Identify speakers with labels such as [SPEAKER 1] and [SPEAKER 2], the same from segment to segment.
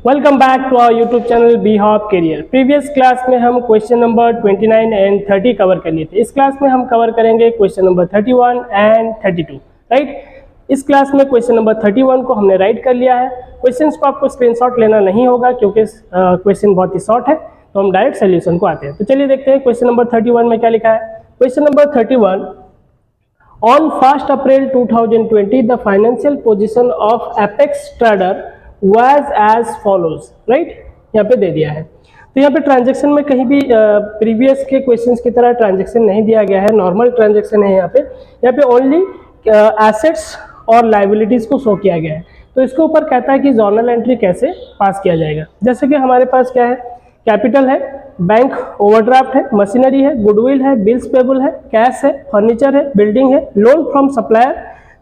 [SPEAKER 1] Welcome back to our YouTube channel be hop career. Previous class में हम question number 29 and 30 cover कर लिए थे। इस क्लास में हम कवर करेंगे क्वेश्चन नंबर 31 एंड 32, राइट। इस क्लास में क्वेश्चन नंबर 31 को हमने राइट कर लिया है। क्वेश्चंस को आपको स्क्रीनशॉट लेना नहीं होगा क्योंकि क्वेश्चन बहुत ही शॉर्ट है, तो हम डायरेक्ट सोल्यूशन को आते हैं। तो चलिए देखते हैं क्वेश्चन नंबर 31 में क्या लिखा है। Question number 31, On 1st April 2020, the financial position of Apex Trader was as follows, right? यहाँ पे दे दिया है। तो यहाँ पे ट्रांजैक्शन में कहीं भी प्रीवियस के क्वेश्चंस की तरह ट्रांजैक्शन नहीं दिया गया है, नॉर्मल ट्रांजैक्शन है। यहाँ पे ओनली एसेट्स और लाइबिलिटीज को शो किया गया है। तो इसके ऊपर कहता है कि जर्नल एंट्री कैसे पास किया जाएगा। जैसे कि हमारे पास क्या है, कैपिटल है, बैंक ओवरड्राफ्ट है, मशीनरी है, गुडविल है, बिल्स पेबल है, कैश है, फर्नीचर है, बिल्डिंग है, loan from supplier,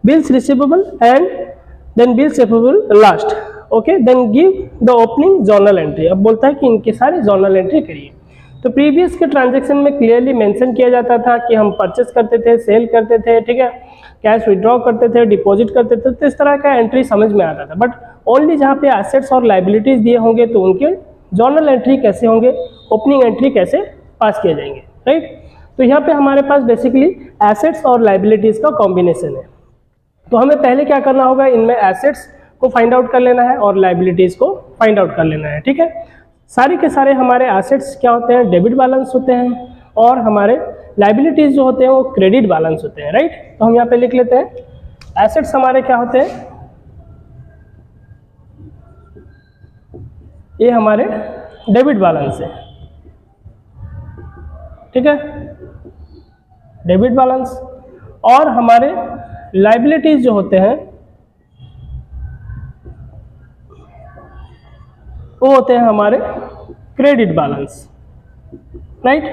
[SPEAKER 1] bills receivable and then bills receivable last. Okay, then give the opening journal entry. अब बोलता है कि इनके सारे जर्नल एंट्री करिए। तो प्रीवियस के ट्रांजैक्शन में क्लियरली मेंशन किया जाता था कि हम परचेस करते थे, सेल करते थे, ठीक है, कैश विड्रॉ करते थे, डिपॉजिट करते थे, तो इस तरह का एंट्री समझ में आता था। बट ओनली जहाँ पे एसेट्स और लाइबिलिटीज दिए होंगे तो उनके जर्नल एंट्री कैसे होंगे, ओपनिंग एंट्री कैसे पास किए जाएंगे, राइट। तो यहाँ पे हमारे पास बेसिकली एसेट्स और लाइबिलिटीज का कॉम्बिनेशन है। तो हमें पहले क्या करना होगा, इनमें एसेट्स को फाइंड आउट कर लेना है और लाइबिलिटीज को फाइंड आउट कर लेना है, ठीक है। सारे के सारे हमारे एसेट्स क्या होते हैं, डेबिट बैलेंस होते हैं, और हमारे लाइबिलिटीज जो होते हैं वो क्रेडिट बैलेंस होते हैं, राइट। तो हम यहाँ पे लिख लेते हैं, एसेट्स हमारे क्या होते हैं, ये हमारे डेबिट बैलेंस है, ठीक है, डेबिट बैलेंस। और हमारे लाइबिलिटीज जो होते हैं वो होते हैं हमारे credit balance, right.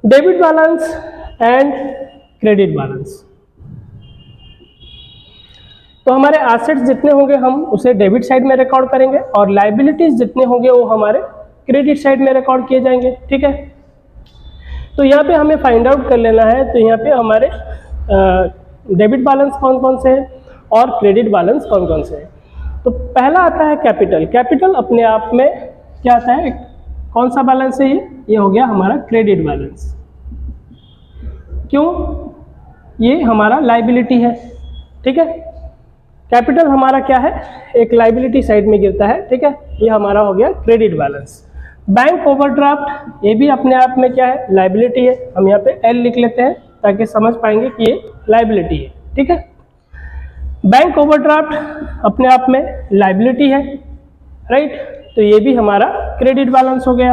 [SPEAKER 1] Debit balance and credit balance. तो हमारे एसेट्स जितने होंगे हम उसे डेबिट साइड में रिकॉर्ड करेंगे और लाइबिलिटीज जितने होंगे वो हमारे क्रेडिट साइड में रिकॉर्ड किए जाएंगे, ठीक है। तो यहाँ पे हमें फाइंड आउट कर लेना है। तो यहाँ पे हमारे डेबिट बैलेंस कौन कौन से हैं और क्रेडिट बैलेंस कौन कौन से हैं। तो पहला आता है कैपिटल। कैपिटल अपने आप में क्या आता है, कौन सा बैलेंस है, ये हो गया हमारा क्रेडिट बैलेंस। क्यों, ये हमारा लाइबिलिटी है, ठीक है। कैपिटल हमारा क्या है, एक लाइबिलिटी साइड में गिरता है, ठीक है। ये हमारा हो गया क्रेडिट बैलेंस। बैंक ओवरड्राफ्ट, ये भी अपने आप में क्या है, लाइबिलिटी है। हम यहाँ पे एल लिख लेते हैं ताकि समझ पाएंगे कि ये लाइबिलिटी है, ठीक है। बैंक ओवरड्राफ्ट अपने आप में लाइबिलिटी है, राइट। तो ये भी हमारा क्रेडिट बैलेंस हो गया।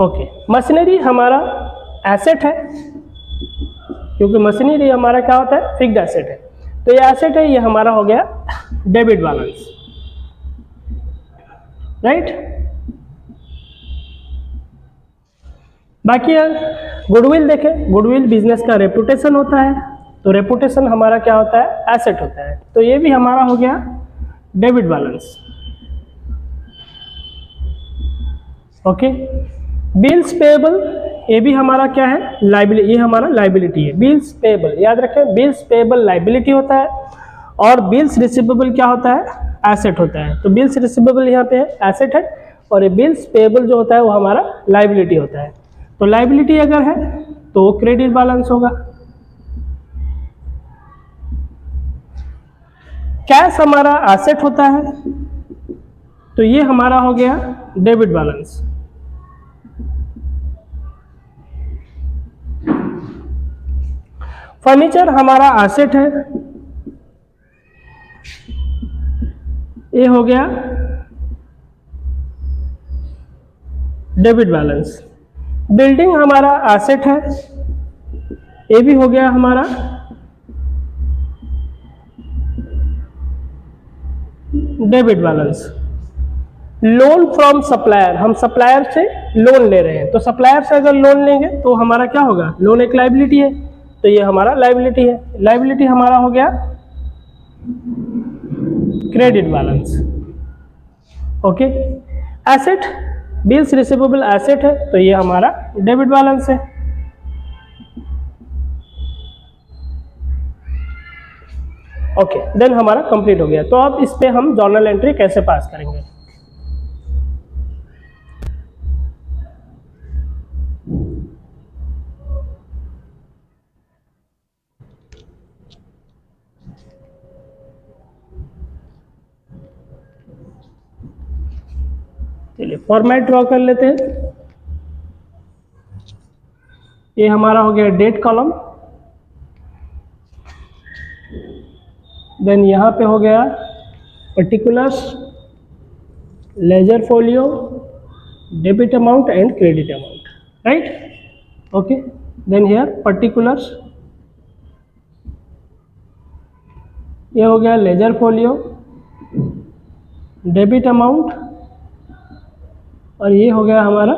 [SPEAKER 1] ओके, मशीनरी हमारा एसेट है क्योंकि मशीनरी हमारा क्या होता है, फिक्स्ड एसेट है। तो ये एसेट है, ये हमारा हो गया डेबिट बैलेंस, राइट। बाकी गुडविल देखें, गुडविल बिजनेस का रेपुटेशन होता है, तो रेपुटेशन हमारा क्या होता है, एसेट होता है। तो ये भी हमारा हो गया debit balance, okay. Bills payable, ये भी हमारा क्या है, लाइबिलिटी, ये हमारा लाइबिलिटी है। बिल्स पेएबल याद रखें, बिल्स पेएबल लाइबिलिटी होता है और बिल्स रिसीवेबल क्या होता है, एसेट होता है। तो बिल्स रिसीवेबल यहाँ पे है, एसेट है, और ये बिल्स पेएबल जो होता है वो हमारा लाइबिलिटी होता है। तो लाइबिलिटी अगर है तो वो क्रेडिट बैलेंस होगा। कैश हमारा एसेट होता है, तो ये हमारा हो गया डेबिट बैलेंस। फर्नीचर हमारा एसेट है, ये हो गया डेबिट बैलेंस। बिल्डिंग हमारा एसेट है, ये भी हो गया हमारा debit balance. Loan from supplier, हम सप्लायर से लोन ले रहे हैं, तो सप्लायर से अगर लोन लेंगे तो हमारा क्या होगा, लोन एक लाइबिलिटी है, तो ये हमारा लाइबिलिटी है। लाइबिलिटी हमारा हो गया credit balance, okay. Asset, bills receivable asset है, तो ये हमारा डेबिट बैलेंस है। ओके, देन हमारा कंप्लीट हो गया। तो अब इस पे हम जर्नल एंट्री कैसे पास करेंगे। चलिए फॉर्मेट ड्रॉ कर लेते हैं। ये हमारा हो गया डेट कॉलम, देन यहाँ पे हो गया particulars, ledger folio, debit amount and credit amount, right. Okay, then here particulars, ये हो गया लेजर फोलियो, डेबिट अमाउंट, और ये हो गया हमारा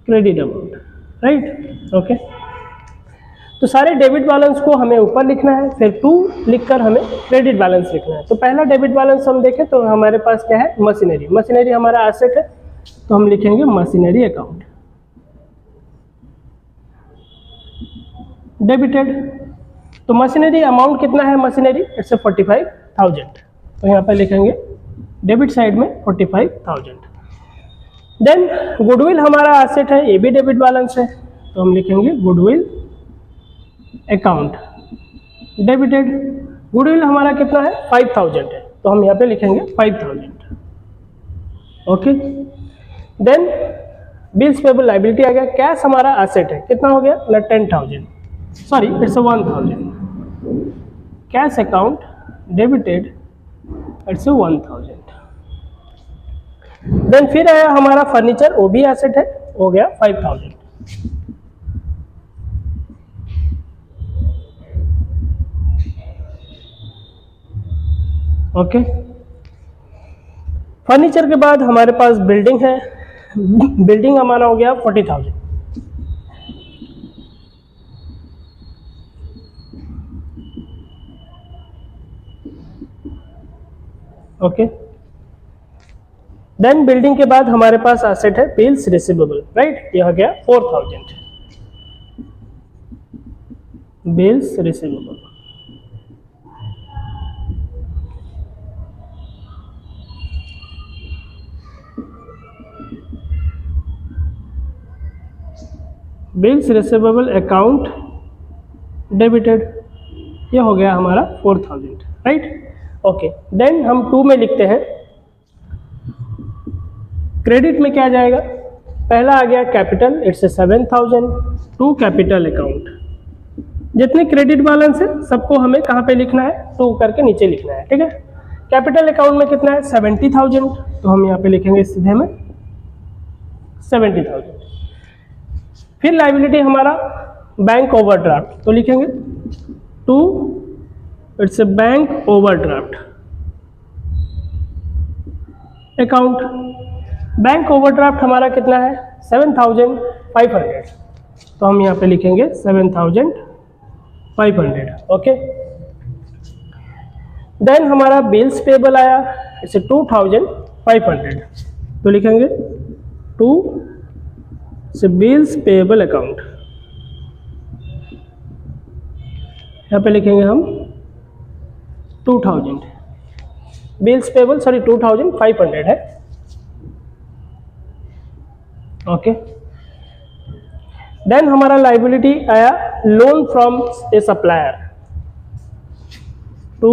[SPEAKER 1] क्रेडिट अमाउंट, राइट। ओके, तो सारे डेबिट बैलेंस को हमें ऊपर लिखना है, फिर टू लिखकर हमें क्रेडिट बैलेंस लिखना है। तो पहला डेबिट बैलेंस हम देखें तो हमारे पास क्या है, मशीनरी। मशीनरी हमारा एसेट है, तो हम लिखेंगे मशीनरी अकाउंट, डेबिटेड। तो मशीनरी अमाउंट कितना है मशीनरी, इट्स 45,000, तो यहाँ पर लिखेंगे डेबिट साइड में 45,000। देन गुडविल हमारा एसेट है, ये भी डेबिट बैलेंस है, तो हम लिखेंगे गुडविल अकाउंट, डेबिटेड। गुडविल हमारा कितना है 5,000 है, तो हम यहाँ पे लिखेंगे 5,000। Okay, then bills payable liability आ गया। कैश हमारा एसेट है, कितना हो गया ना 10,000, sorry it's 1,000। Cash account debited, it's 1,000। Then फिर आया हमारा फर्नीचर, वो भी एसेट है, हो गया 5,000। ओके, फर्नीचर के बाद हमारे पास बिल्डिंग है, बिल्डिंग हमारा हो गया 40,000। ओके, देन बिल्डिंग के बाद हमारे पास एसेट है बिल्स रिसीवेबल, राइट, यह गया 4,000 bills receivable. Bills receivable account debited, ये हो गया हमारा 4,000, राइट। ओके, देन हम 2 में लिखते हैं क्रेडिट में क्या जाएगा। पहला आ गया capital, it's 7,000 to capital account. जितने क्रेडिट बैलेंस है सबको हमें कहाँ पे लिखना है, 2 करके नीचे लिखना है, ठीक है। कैपिटल अकाउंट में कितना है 70,000, तो हम यहाँ पे लिखेंगे सीधे में 70,000। फिर लायबिलिटी हमारा बैंक ओवरड्राफ्ट, तो लिखेंगे 2, it's a bank overdraft account. Bank overdraft हमारा कितना है 7,500, तो हम यहाँ पे लिखेंगे 7,500। ओके, देन हमारा बिल्स पेबल आया, इट्स 2,500, तो लिखेंगे 2 से बिल्स पेबल अकाउंट, यहाँ पे लिखेंगे हम 2,000 बिल्स पेबल, सॉरी 2,500 है। ओके, देन हमारा लायबिलिटी आया loan from a supplier, to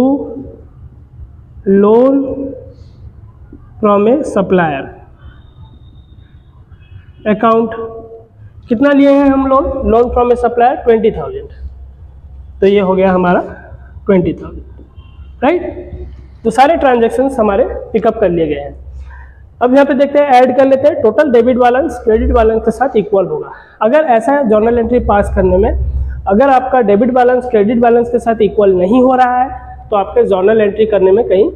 [SPEAKER 1] loan from a supplier account. कितना लिए हैं हम लोन फ्रॉम ए सप्लायर 20,000, तो ये हो गया हमारा 20,000, राइट। तो सारे ट्रांजैक्शंस हमारे पिकअप कर लिए गए हैं। अब यहाँ पे देखते हैं, ऐड कर लेते हैं। Total debit balance credit balance के साथ इक्वल होगा। अगर ऐसा है जर्नल एंट्री पास करने में, अगर आपका डेबिट बैलेंस क्रेडिट बैलेंस के साथ इक्वल नहीं हो रहा है तो आपके जर्नल एंट्री करने में कहीं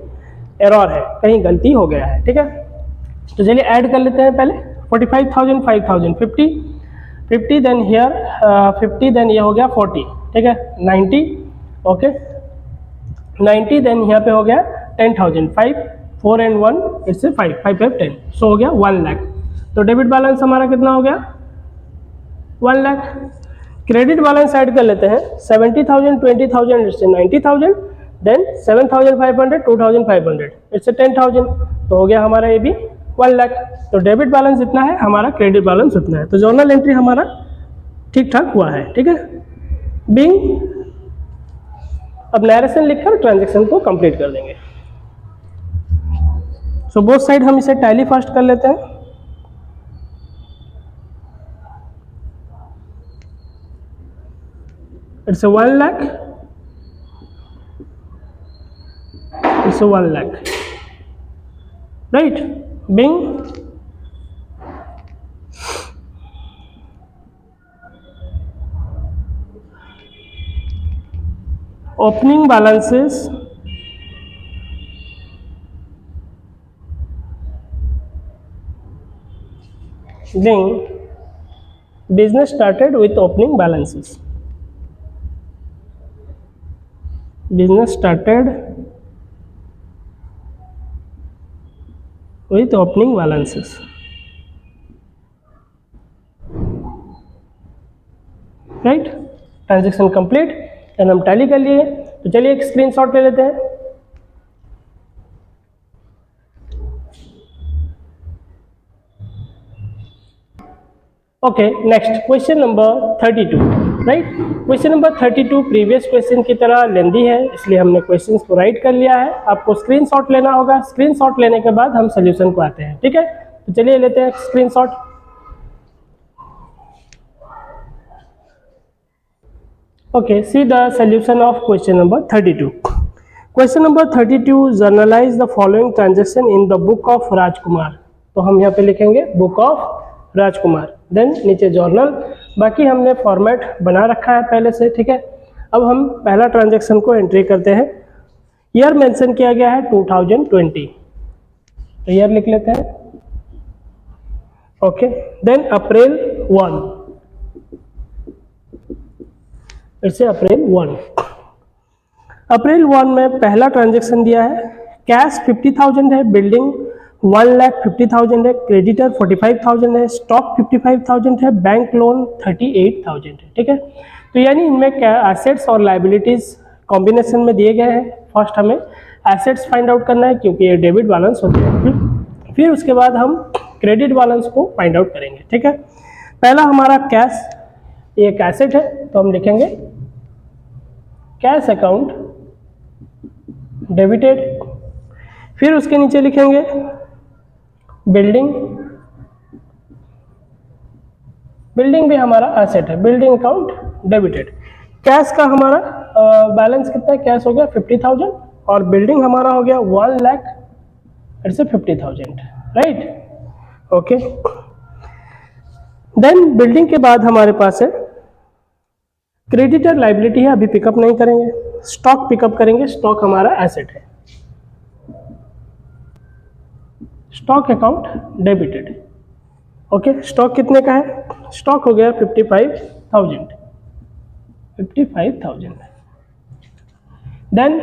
[SPEAKER 1] एरर है, कहीं गलती हो गया है, ठीक है। तो चलिए ऐड कर लेते हैं। पहले 45,000 5,000 50 देन हियर 50, देन ये हो गया 40, ठीक है 90। ओके, 90 देन यहाँ पे हो गया 10,000, 5 4 and 1 इट्स 5 5 5 10, सो हो गया 1 लाख। तो डेबिट बैलेंस हमारा कितना हो गया 1 लाख। क्रेडिट बैलेंस ऐड कर लेते हैं 70,000 20,000 इट्स 90,000, देन 7,500 2,500 इट्स 10,000, तो हो गया हमारा ये भी 1 लाख। तो डेबिट बैलेंस इतना है, हमारा क्रेडिट बैलेंस उतना है, तो जर्नल एंट्री हमारा ठीक ठाक हुआ है। ठीक है, बीइंग, अब नैरेशन लिखकर ट्रांजेक्शन को कंप्लीट कर देंगे। सो बोथ साइड हम इसे टैली फर्स्ट कर लेते हैं। It's 1 lakh, it's 1 lakh, right. Being opening balances being business started with opening balances, business started with opening balances, right. Transaction complete, and हम टैली कर लिए। तो चलिए एक स्क्रीनशॉट ले लेते हैं। Okay, next question number 32, right. Question number 32 previous question की तरह लेंदी है, इसलिए हमने क्वेश्चन को राइट कर लिया है। आपको स्क्रीनशॉट लेना होगा, स्क्रीनशॉट लेने के बाद हम सोल्यूशन को आते हैं। ठीक है, तो चलिए लेते हैं screenshot. Okay, see the solution of question number 32. Question number 32, journalize the following transaction in the book of राजकुमार। तो हम यहाँ पे लिखेंगे बुक ऑफ राजकुमार, देन नीचे जर्नल। बाकी हमने फॉर्मेट बना रखा है पहले से। ठीक है, अब हम पहला ट्रांजेक्शन को एंट्री करते हैं। ईयर मेंशन किया गया है 2020, तो ईयर लिख लेते हैं। ओके, देन अप्रैल 1, इट्स अप्रैल 1। अप्रैल 1 में पहला ट्रांजेक्शन दिया है, कैश 50,000 है, बिल्डिंग 1,50,000 है, क्रेडिटर 45,000 है, स्टॉक 55,000 है, बैंक लोन 38,000 है। ठीक है, तो यानी इनमें क्या एसेट्स और लाइबिलिटीज कॉम्बिनेशन में दिए गए हैं। फर्स्ट हमें एसेट्स फाइंड आउट करना है क्योंकि ये डेबिट बैलेंस होते हैं, फिर उसके बाद हम क्रेडिट बैलेंस को फाइंड आउट करेंगे। ठीक है, पहला हमारा कैश, ये एक एसेट है, तो हम लिखेंगे कैश अकाउंट डेबिटेड। फिर उसके नीचे लिखेंगे बिल्डिंग, बिल्डिंग भी हमारा एसेट है, बिल्डिंग अकाउंट डेबिटेड। कैश का हमारा बैलेंस कितना है, कैश हो गया 50,000 और बिल्डिंग हमारा हो गया 1 lakh, it's 50,000, right. Okay, then building के बाद हमारे पास है क्रेडिटर, लाइबिलिटी है, अभी पिकअप नहीं करेंगे, स्टॉक पिकअप करेंगे। स्टॉक हमारा एसेट है, stock account debited. Okay, stock कितने का है, स्टॉक हो गया 55,000, 55,000। देन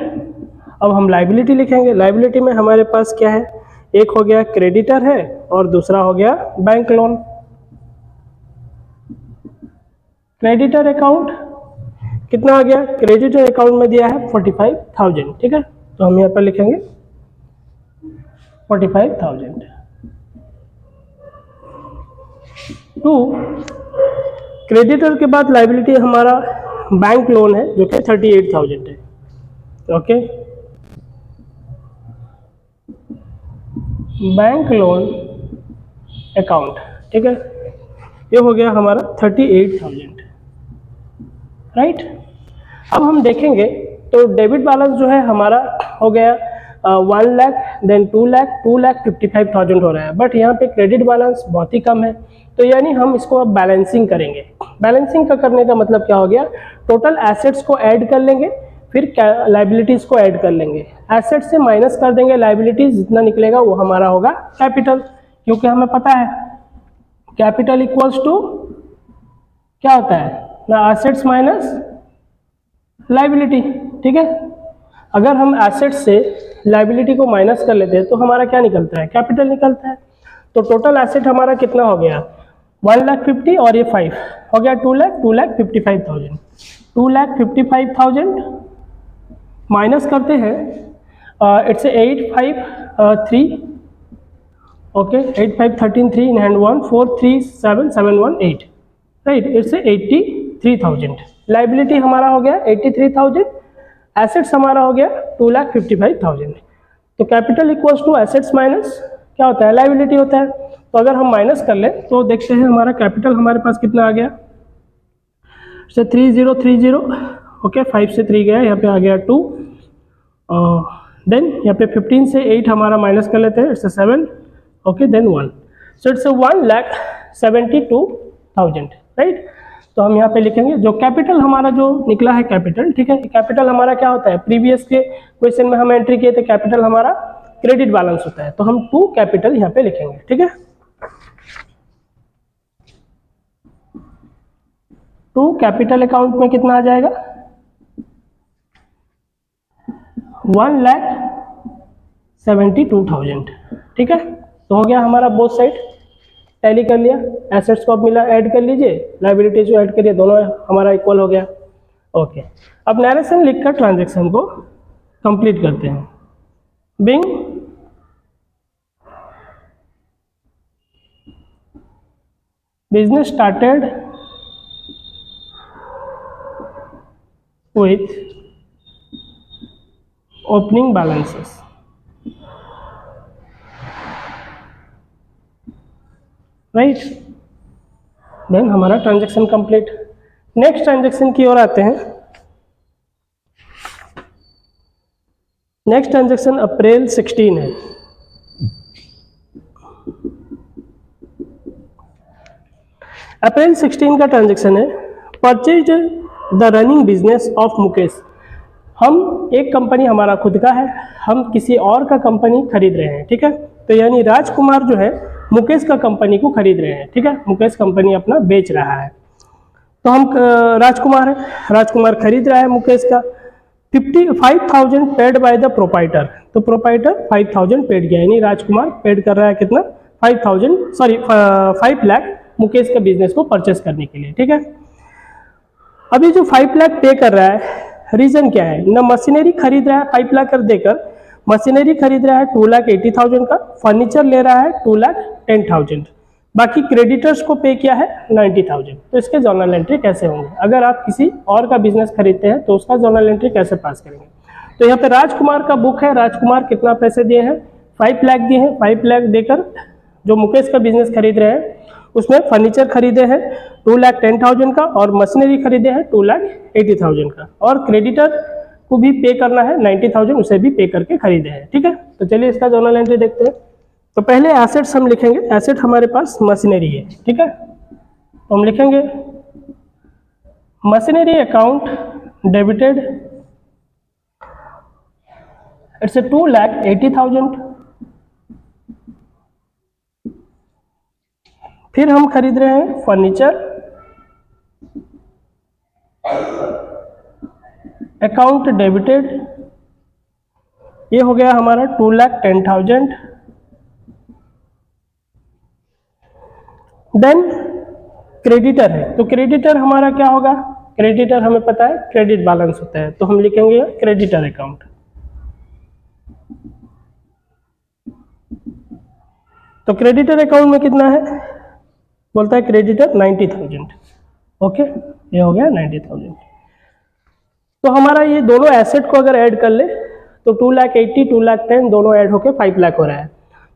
[SPEAKER 1] अब हम लाइबिलिटी लिखेंगे। लाइबिलिटी में हमारे पास क्या है, एक हो गया क्रेडिटर है और दूसरा हो गया बैंक लोन। क्रेडिटर अकाउंट कितना आ गया, क्रेडिटर अकाउंट में दिया है 45,000। ठीक है, तो हम यहाँ पर लिखेंगे 45,000 टू क्रेडिटर के बाद लाइबिलिटी हमारा बैंक लोन है जो कि 38,000 है। ओके, बैंक लोन अकाउंट, ठीक है, ये हो गया हमारा 38,000, राइट। अब हम देखेंगे तो डेबिट बैलेंस जो है हमारा हो गया 1 लाख, देन 2 लाख, 2,55,000 हो रहा है, बट यहाँ पे क्रेडिट बैलेंस बहुत ही कम है, तो यानी हम इसको अब बैलेंसिंग करेंगे। बैलेंसिंग का करने का मतलब क्या हो गया, टोटल एसेट्स को ऐड कर लेंगे, फिर लाइबिलिटीज को ऐड कर लेंगे, एसेट से माइनस कर देंगे लाइबिलिटीज, जितना निकलेगा वो हमारा होगा कैपिटल, क्योंकि हमें पता है कैपिटल इक्वल्स टू क्या होता है ना, एसेट्स माइनस लाइबिलिटी। ठीक है, अगर हम एसेट से लाइबिलिटी को माइनस कर लेते हैं तो हमारा क्या निकलता है, कैपिटल निकलता है। तो टोटल एसेट हमारा कितना हो गया 1,50,000 और ये 5 हो गया 2,55,000, 2,55,000 माइनस करते हैं, it's 853, okay 8513 3 in hand 1 437718, right, it's 83,000। Liability हमारा हो गया 83,000, एसेट्स हमारा हो गया 2,55,000। तो capital equals to assets minus क्या होता है, लाइबिलिटी होता है। तो अगर हम माइनस कर लें तो देखते हैं हमारा कैपिटल हमारे पास कितना आ गया, से 3030, ओके 5 से 3 गया, यहाँ पे आ गया 2, देन यहाँ पे 15 से 8 हमारा माइनस कर लेते हैं, it's 7, okay then 1, so it's 1,72,000, right. तो हम यहाँ पे लिखेंगे जो कैपिटल हमारा जो निकला है कैपिटल, ठीक है, कैपिटल हमारा क्या होता है, प्रीवियस के क्वेश्चन में हम एंट्री किए थे कैपिटल हमारा क्रेडिट बैलेंस होता है, तो हम टू कैपिटल यहाँ पे लिखेंगे, ठीक है। टू कैपिटल अकाउंट में कितना आ जाएगा, 1,72,000, ठीक है। तो हो गया हमारा बोथ साइड टैली कर लिया, एसेट्स को अब मिला ऐड कर लीजिए, लाइबिलिटीज को ऐड करिए, दोनों हमारा इक्वल हो गया, ओके। अब नरेशन लिखकर ट्रांजैक्शन को कंप्लीट करते हैं। Being business started with opening balances, right, then हमारा ट्रांजैक्शन कंप्लीट। नेक्स्ट ट्रांजैक्शन की ओर आते हैं। नेक्स्ट ट्रांजैक्शन अप्रैल 16 है। अप्रैल 16 का ट्रांजैक्शन है, purchase the running business of Mukesh. हम एक कंपनी हमारा खुद का है, हम किसी और का कंपनी खरीद रहे हैं, ठीक है। तो यानी राजकुमार जो है मुकेश का कंपनी को खरीद रहे हैं, ठीक है, मुकेश कंपनी अपना बेच रहा है। तो हम राजकुमार है, राजकुमार खरीद रहा है मुकेश का। 55,000 पेड बाय द प्रोपाइटर, तो प्रोपाइटर 5,000 पेड किया, यानी राजकुमार पेड कर रहा है कितना, 5 लाख मुकेश का बिजनेस को परचेस करने के लिए, ठीक है। अभी जो 5 लाख पे कर रहा है, रीजन क्या है, ना मशीनरी खरीद रहा है 5 लाख कर देकर, मशीनरी खरीद रहा है 2,80,000 का, फर्नीचर ले रहा है 2,10,000, बाकी क्रेडिटर्स को पे किया है 90,000। तो इसके जर्नल एंट्री कैसे होंगे, अगर आप किसी और का बिजनेस खरीदते हैं तो उसका जर्नल एंट्री कैसे पास करेंगे। तो यहाँ पे राजकुमार का बुक है, राजकुमार कितना पैसे दिए हैं, 5 लाख दिए हैं, 5 लाख देकर जो मुकेश का बिजनेस खरीद रहे हैं उसमें फर्नीचर खरीदे हैं 2,10,000 का, और मशीनरी खरीदे हैं 2,80,000 का, और क्रेडिटर को भी पे करना है 90,000, उसे भी पे करके खरीदे हैं, ठीक है। तो चलिए इसका जर्नल एंट्री देखते हैं। तो पहले एसेट्स हम लिखेंगे, एसेट हमारे पास मशीनरी है, ठीक है। तो हम लिखेंगे मशीनरी अकाउंट डेबिटेड, इट्स 2,80,000। फिर हम खरीद रहे हैं फर्नीचर, अकाउंट डेबिटेड, ये हो गया हमारा 2,10,000। देन क्रेडिटर है, तो क्रेडिटर हमारा क्या होगा, क्रेडिटर हमें पता है क्रेडिट बैलेंस होता है, तो हम लिखेंगे क्रेडिटर अकाउंट। तो क्रेडिटर अकाउंट में कितना है, बोलता है क्रेडिटर 90,000, ओके, ये हो गया 90,000। तो हमारा ये दोनों एसेट को अगर ऐड कर ले तो 2,80,000 2,10,000 दोनों ऐड होकर 5 लाख हो रहा है,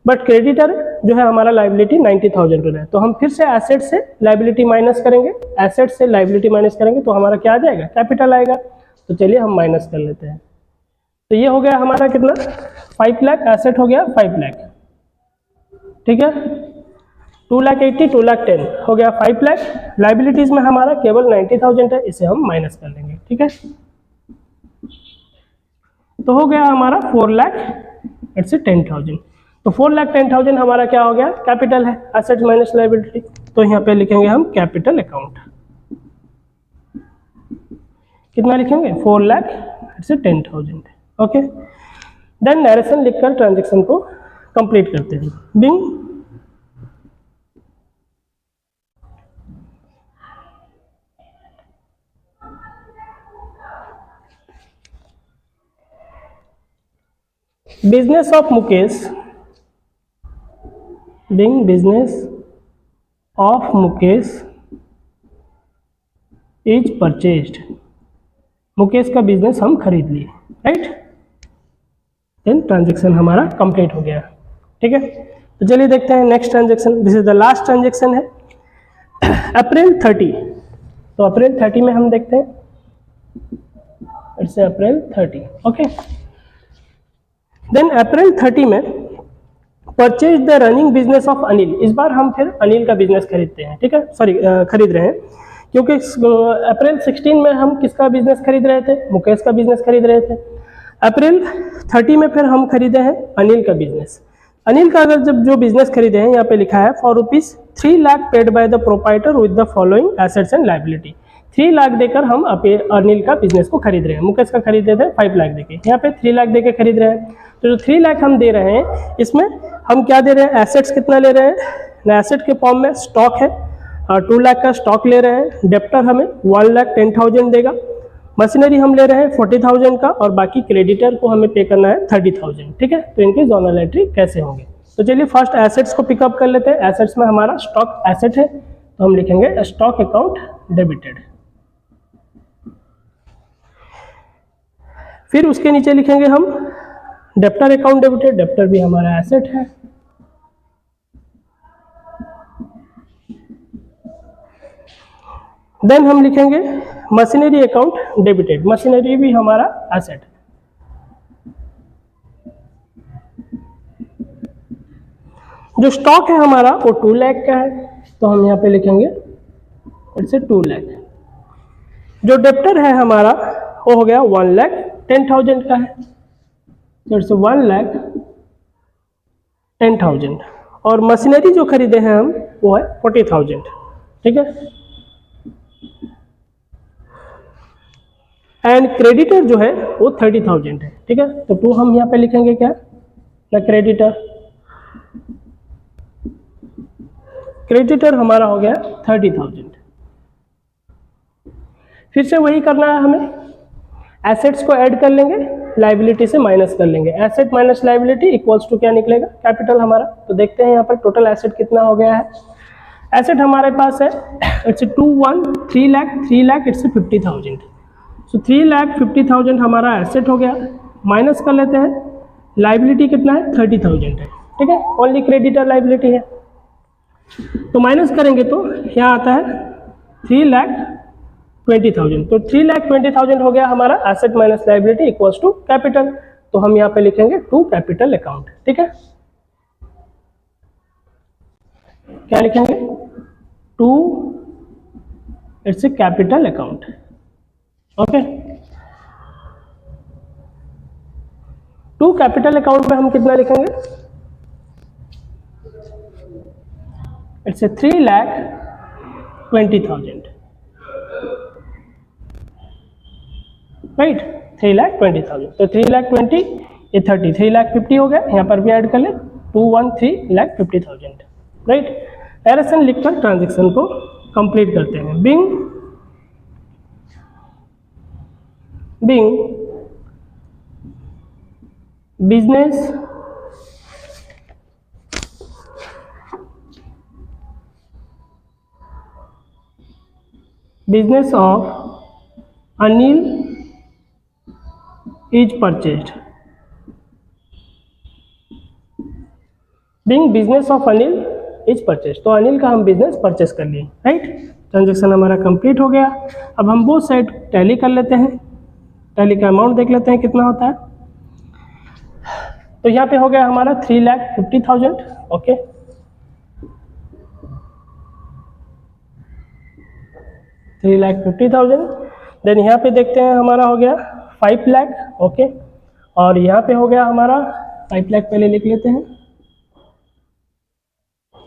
[SPEAKER 1] बट क्रेडिटर जो है हमारा लाइबिलिटी 90,000 हो रहा है। तो हम फिर से एसेट से लाइबिलिटी माइनस करेंगे, एसेट से लाइबिलिटी माइनस करेंगे तो हमारा क्या आ जाएगा, कैपिटल आएगा। तो चलिए हम माइनस कर लेते हैं। तो ये हो गया हमारा कितना, 5 लाख, एसेट हो गया 5 लाख, ठीक है। 2,80,000 2,10,000 हो गया 5 लाख, लाइबिलिटीज में हमारा केवल 90,000 है, इसे हम माइनस कर लेंगे, ठीक है। तो हो गया हमारा 4 लाख, इट्स 10,000। तो 4,10,000 हमारा क्या हो गया, कैपिटल है, एसेट माइनस लाइबिलिटी। तो यहाँ पे लिखेंगे हम कैपिटल अकाउंट, कितना लिखेंगे, 4 lakh, it's 10,000, okay. Then narration लिखकर ट्रांजेक्शन को कंप्लीट करते हैं। Being business of Mukesh, being business of Mukesh is purchased, Mukesh का बिजनेस हम खरीद लिए, राइट। देन ट्रांजेक्शन हमारा कंप्लीट हो गया, ठीक है। तो चलिए देखते हैं next transaction. This is the last transaction है अप्रैल 30। तो अप्रैल 30 में हम देखते हैं, it's April 30, okay. Then April 30 में purchase the running business of Anil. इस बार हम फिर अनिल का बिजनेस खरीदते हैं, ठीक है, सॉरी खरीद रहे हैं, क्योंकि अप्रैल 16 में हम किसका बिजनेस खरीद रहे थे, मुकेश का बिजनेस खरीद रहे थे। अप्रैल 30 में फिर हम खरीदे हैं अनिल का बिजनेस। अनिल का अगर जब जो बिजनेस खरीदे हैं, यहाँ पे लिखा है for ₹3 lakh paid by the proprietor with the following assets and liability. 3 lakh देकर हम अनिल का बिजनेस को खरीद रहे हैं। मुकेश का खरीदे थे 5 लाख देके, यहाँ पे 3 लाख देके खरीद रहे हैं। तो जो 3 लाख हम दे रहे हैं, इसमें हम क्या दे रहे हैं, एसेट्स कितना ले रहे हैं, एसेट के फॉर्म में स्टॉक है, 2 लाख का स्टॉक ले रहे हैं। डेप्टर हमें 1,10,000 देगा। मशीनरी हम ले रहे हैं 40,000 का, और बाकी क्रेडिटर को हमें पे करना है 30,000, ठीक है। तो इनकी जोनल एंट्री कैसे होंगे, तो चलिए फर्स्ट एसेट्स को पिकअप कर लेते हैं। एसेट्स में हमारा स्टॉक एसेट है, तो हम लिखेंगे स्टॉक अकाउंट डेबिटेड। फिर उसके नीचे लिखेंगे हम डेप्टर अकाउंट डेबिटेड। डेप्टर भी हमारा एसेट है। देन हम लिखेंगे मशीनरी अकाउंट डेबिटेड। मशीनरी भी हमारा एसेट है। जो स्टॉक है हमारा वो 2 लाख का है, तो हम यहाँ पे लिखेंगे इट्स 2 लाख। जो डेप्टर है हमारा वो हो गया 1,10,000 का है, तो इट्स 1,10,000। और मशीनरी जो खरीदे हैं हम वो है 40,000, ठीक है। एंड क्रेडिटर जो है वो 30,000 है, ठीक है। तो 2 हम यहाँ पे लिखेंगे क्या, ना क्रेडिटर। क्रेडिटर हमारा हो गया 30,000। फिर से वही करना है हमें, एसेट्स को ऐड कर लेंगे, लाइबिलिटी से माइनस कर लेंगे। Asset minus liability equals to क्या निकलेगा, कैपिटल हमारा। तो देखते हैं यहाँ पर टोटल एसेट कितना हो गया है। एसेट हमारे पास है इट्स 3 लाख इट्स 50,000। सो 3,50,000 हमारा एसेट हो गया। माइनस कर लेते हैं, लाइबिलिटी कितना है 30,000 है, ठीक है। ओनली क्रेडिटर लाइबिलिटी है, तो माइनस करेंगे तो यहाँ आता है 3,20,000। तो 3,20,000 हो गया हमारा asset minus liability equals to capital. तो हम यहाँ पे लिखेंगे टू कैपिटल अकाउंट, ठीक है। क्या लिखेंगे, to it's a capital account, okay. To capital account में हम कितना लिखेंगे, इट्स 3,20,000, राइट। 3,20,000। तो 3,20,000 ये 30, 3,50,000 हो गया। यहाँ पर भी ऐड कर ले 2,13,50,000, राइट। एरसन लिखकर ट्रांजेक्शन को कंप्लीट करते हैं। Being business of Anil is purchased. Being business of Anil is purchase, तो अनिल का हम बिजनेस परचेस कर लिए, राइट। ट्रांजेक्शन हमारा कंप्लीट हो गया। अब हम वो साइड टैली कर लेते हैं, टैली का अमाउंट देख लेते हैं कितना होता है। तो यहाँ पे हो गया हमारा 3,50,000, ओके। $3,50,000। देन यहाँ पे देखते हैं हमारा हो गया 5 लाख, ओके। और यहाँ पे हो गया हमारा 5 लाख, पहले लिख लेते हैं,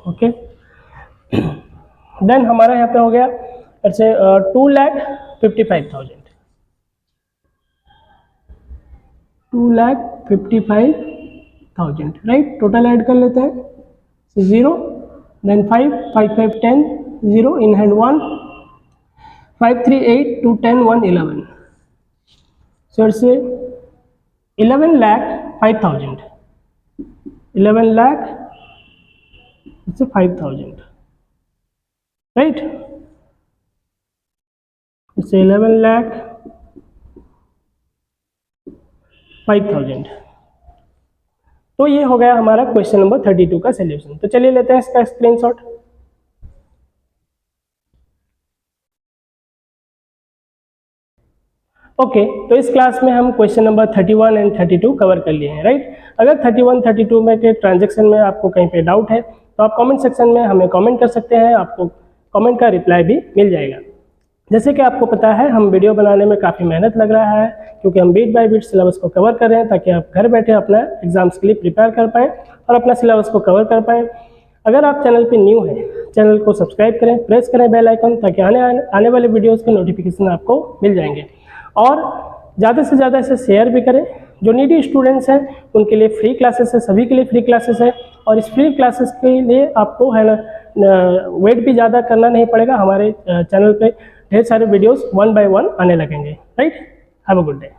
[SPEAKER 1] ओके। देन हमारा यहाँ पे हो गया ऐसे 2,55,000, 2,55,000, राइट। टोटल ऐड कर लेते हैं, 0 then 5, 5, 5, 10, 0 in hand 1, 5, 3, 8, 2, 10, 1, 11। So it's 11,05,000। 11 lakh इससे 5000, राइट। इससे 11 लाख 5000। तो ये हो गया हमारा क्वेश्चन नंबर 32 का सॉल्यूशन। तो चलिए लेते हैं इसका स्क्रीनशॉट। ओके, तो इस क्लास में हम क्वेश्चन नंबर 31 एंड 32 कवर कर लिए हैं, राइट। अगर 31 32 में के ट्रांजेक्शन में आपको कहीं पे डाउट है तो आप कमेंट सेक्शन में हमें कमेंट कर सकते हैं, आपको कमेंट का रिप्लाई भी मिल जाएगा। जैसे कि आपको पता है हम वीडियो बनाने में काफ़ी मेहनत लग रहा है, क्योंकि हम बीट बाय बीट सिलेबस को कवर कर रहे हैं ताकि आप घर बैठे अपना एग्जाम्स के लिए प्रिपेयर कर पाएँ और अपना सिलेबस को कवर कर पाएँ। अगर आप चैनल पे न्यू हैं, चैनल को सब्सक्राइब करें, प्रेस करें बेल आइकन, ताकि आने वाले वीडियोज़ के नोटिफिकेशन आपको मिल जाएंगे। और ज़्यादा से ज़्यादा इसे शेयर भी करें। जो नीडी स्टूडेंट्स हैं उनके लिए फ्री क्लासेस है, सभी के लिए फ्री क्लासेस है, और इस फ्री क्लासेस के लिए आपको है ना वेट भी ज़्यादा करना नहीं पड़ेगा। हमारे चैनल पे ढेर सारे वीडियोस 1 बाय 1 आने लगेंगे, right. Have a good day.